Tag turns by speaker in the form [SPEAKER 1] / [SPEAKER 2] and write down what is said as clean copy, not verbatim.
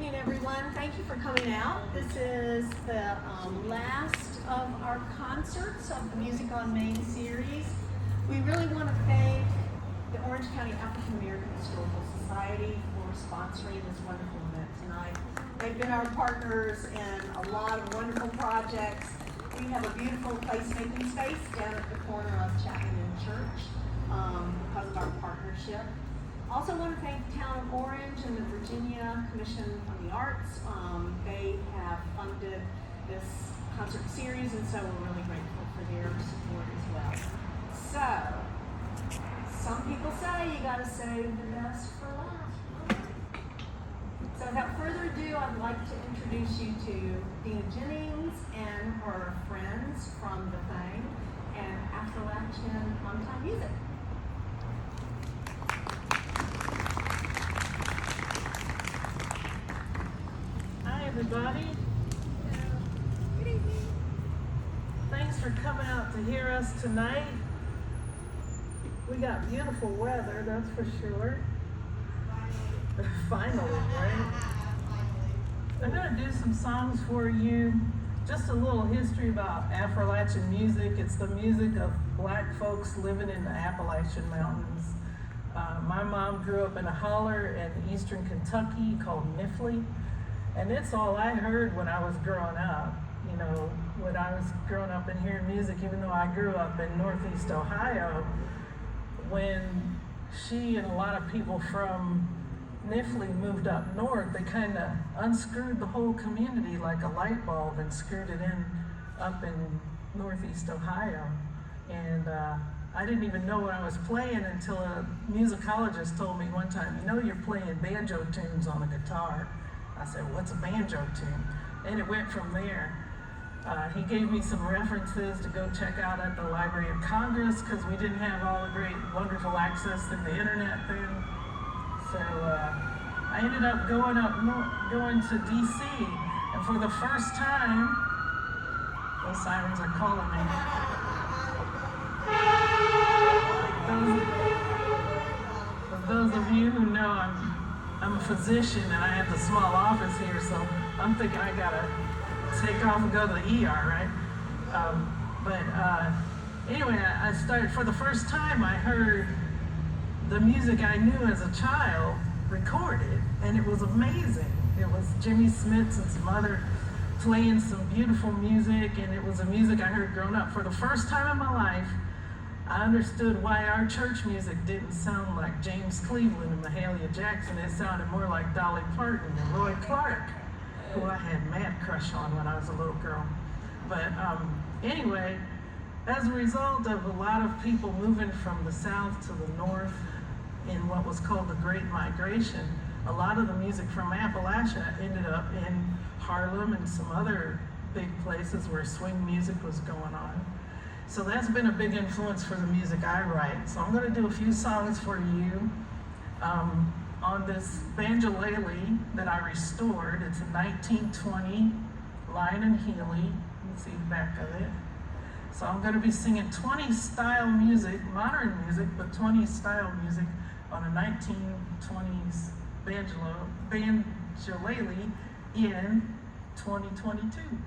[SPEAKER 1] evening, everyone. Thank you for coming out. This is the last of our concerts of the Music on Main series. We really want to thank the Orange County African American Historical Society for sponsoring this wonderful event tonight. They've been our partners in a lot of wonderful projects. We have a beautiful placemaking space down at the corner of Chapman and Church because of our partnership. Also want to thank the Town of Orange and the Virginia Commission on the Arts. They have funded this concert series, and so we're really grateful for their support as well. So, some people say you gotta save the best for last. So without further ado, I'd like to introduce you to Dena Jennings and her friends from The Thing and Appalachian on-time music.
[SPEAKER 2] Everybody. Good evening. Thanks for coming out to hear us tonight. We got beautiful weather, that's for sure. Finally, right? I'm going to do some songs for you. Just a little history about Appalachian music. It's the music of black folks living in the Appalachian Mountains. My mom grew up in a holler in eastern Kentucky called Mifflin. And it's all I heard when I was growing up. You know, when I was growing up and hearing music, even though I grew up in Northeast Ohio, when she and a lot of people from Mifflin moved up north, they kind of unscrewed the whole community like a light bulb and screwed it in up in Northeast Ohio. And I didn't even know what I was playing until a musicologist told me one time, you know, you're playing banjo tunes on a guitar. I said, what's a banjo tune? And it went from there. He gave me some references to go check out at the Library of Congress because we didn't have all the great, wonderful access to the internet then. So I ended up going to DC, and for the first time, those sirens are calling me. For those of you who know, I'm a physician and I have the small office here, so I'm thinking I gotta take off and go to the ER, right? Anyway, I started, for the first time I heard the music I knew as a child recorded, and it was amazing. It was Jimmy Smits and some other playing some beautiful music, and it was a music I heard growing up. For the first time in my life, I understood why our church music didn't sound like James Cleveland and Mahalia Jackson. It sounded more like Dolly Parton and Roy Clark, who I had a mad crush on when I was a little girl. But anyway, as a result of a lot of people moving from the south to the north in what was called the Great Migration, a lot of the music from Appalachia ended up in Harlem and some other big places where swing music was going on. So that's been a big influence for the music I write. So I'm going to do a few songs for you on this banjolele that I restored. It's a 1920 Lion and Healy. You can see the back of it. So I'm going to be singing 20s style music, modern music, but 20s style music on a 1920s banjolele in 2022.